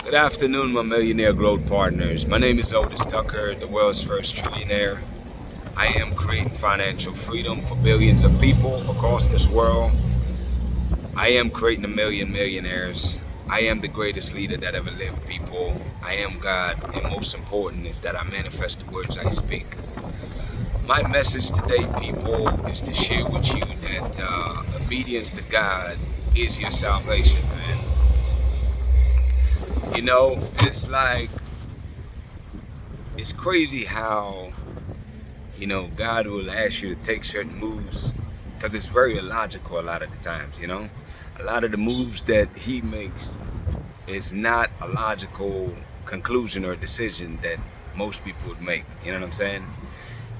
Good afternoon, my millionaire growth partners. My name is Otis Tucker, the world's first trillionaire. I am creating financial freedom for billions of people across this world. I am creating a million millionaires. I am the greatest leader that ever lived, people. I am God, and most important is that I manifest the words I speak. My message today, people, is to share with you that obedience to God is your salvation, man. You know, it's crazy how, God will ask you to take certain moves because it's very illogical a lot of the times, A lot of the moves that he makes is not a logical conclusion or decision that most people would make, you know what I'm saying?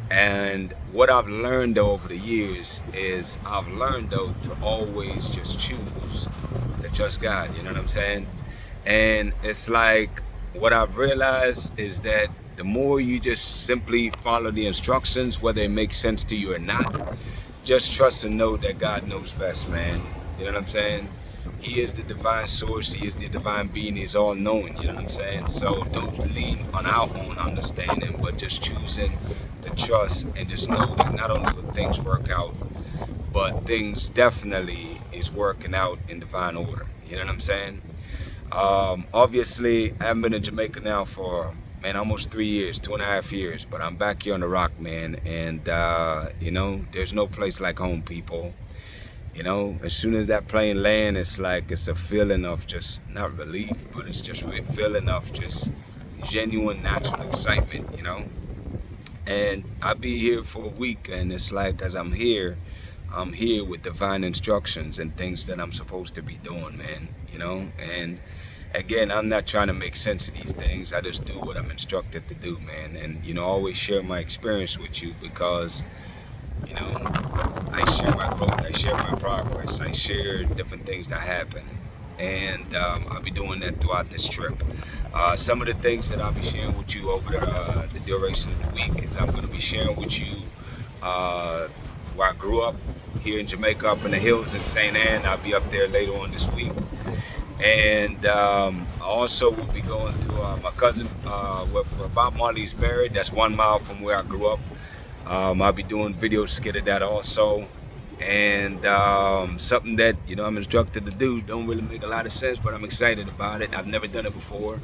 And what I've learned over the years is I've learned though to always just choose to trust God, you know what I'm saying? And it's like what I've realized is that the more you just simply follow the instructions, whether it makes sense to you or not, just trust and know that God knows best, man. You know what I'm saying? He is the divine source. He is the divine being. He's all knowing. You know what I'm saying? So don't lean on our own understanding, but just choosing to trust and just know that not only will things work out, but things definitely is working out in divine order. You know what I'm saying? Obviously, I haven't been in Jamaica now for, man, almost 3 years, 2.5 years, but I'm back here on the rock, man. And, there's no place like home, people. As soon as that plane lands, it's like it's a feeling of just, not relief, but it's just a feeling of just genuine natural excitement. And I'll be here for a week, and it's like as I'm here with divine instructions and things that I'm supposed to be doing, man, And again, I'm not trying to make sense of these things. I just do what I'm instructed to do, man. And, always share my experience with you because, I share my growth, I share my progress, I share different things that happen. And I'll be doing that throughout this trip. Some of the things that I'll be sharing with you over the duration of the week is I'm going to be sharing with you where I grew up here in Jamaica, up in the hills in St. Ann. I'll be up there later on this week. And I also will be going to my cousin, where Bob Marley's buried. That's 1 mile from where I grew up. I'll be doing video skit of that also. And something that, I'm instructed to do, don't really make a lot of sense, but I'm excited about it. I've never done it before,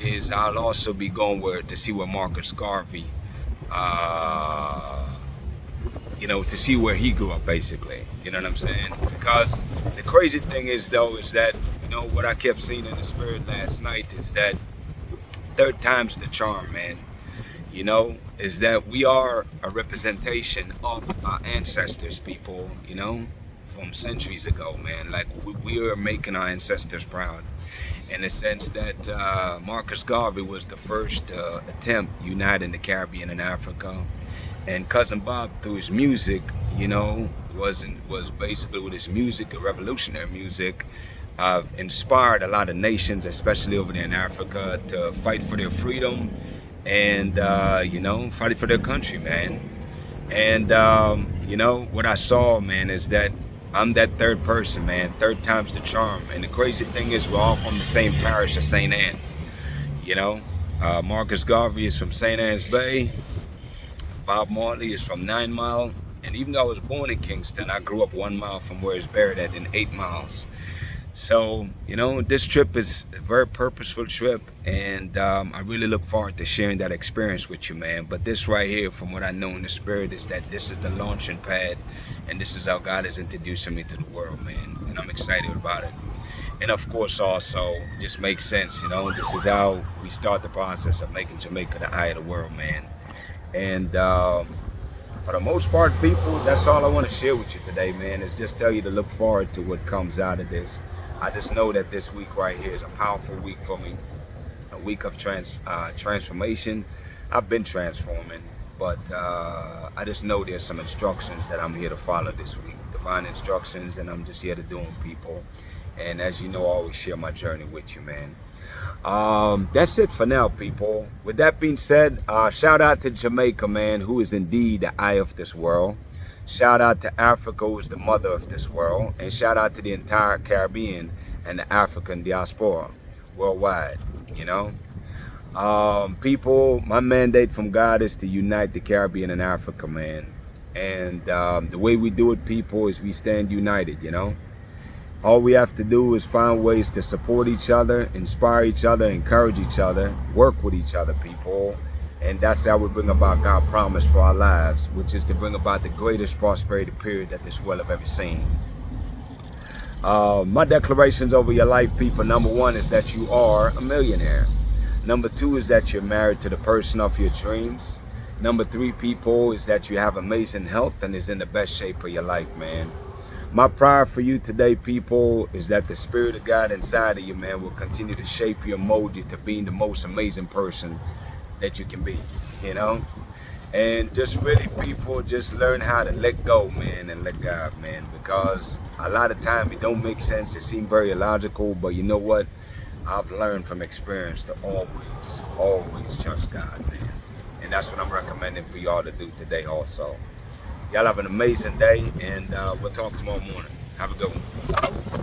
is I'll also be going to see where Marcus Garvey, to see where he grew up, basically. You know what I'm saying? Because the crazy thing is, though, is that, what I kept seeing in the spirit last night is that third time's the charm, man. Is that we are a representation of our ancestors, people, from centuries ago, man. Like, we are making our ancestors proud. In the sense that Marcus Garvey was the first attempt uniting the Caribbean and Africa. And Cousin Bob, through his music, was basically with his music, a revolutionary music, inspired a lot of nations, especially over there in Africa, to fight for their freedom and, fight for their country, man. And, what I saw, man, is that I'm that third person, man. Third time's the charm. And the crazy thing is we're all from the same parish of St. Ann, Marcus Garvey is from St. Ann's Bay. Bob Marley is from 9 Mile. And even though I was born in Kingston, I grew up 1 mile from where he's buried at in 8 miles. So, this trip is a very purposeful trip, and I really look forward to sharing that experience with you, man. But this right here, from what I know in the spirit, is that this is the launching pad, and this is how God is introducing me to the world, man. And I'm excited about it. And of course, also, just makes sense, this is how we start the process of making Jamaica the eye of the world, man. And for the most part, people, that's all I want to share with you today, man, is just tell you to look forward to what comes out of this. I just know that this week right here is a powerful week for me, a week of transformation. I've been transforming, but I just know there's some instructions that I'm here to follow this week, divine instructions, and I'm just here to do them, people. And as you know, I always share my journey with you, man. That's it for now, people. With that being said, shout out to Jamaica, man, who is indeed the eye of this world. Shout out to Africa, who is the mother of this world. And shout out to the entire Caribbean and the African diaspora. worldwide, you know. People, my mandate from God is to unite the Caribbean and Africa, man. And the way we do it, people, is we stand united, you know. All we have to do is find ways to support each other, inspire each other, encourage each other, work with each other, people. And that's how we bring about God's promise for our lives, which is to bring about the greatest prosperity period that this world have ever seen. My declarations over your life, people, number one is that you are a millionaire. Number two is that you're married to the person of your dreams. Number three, people, is that you have amazing health and is in the best shape of your life, man. My prayer for you today, people, is that the Spirit of God inside of you, man, will continue to shape you and mold you to being the most amazing person that you can be, you know? And just really, people, just learn how to let go, man, and let God, man, because a lot of time it don't make sense. It seems very illogical, but you know what? I've learned from experience to always trust God, man. And that's what I'm recommending for y'all to do today also. Y'all have an amazing day, and we'll talk tomorrow morning. Have a good one.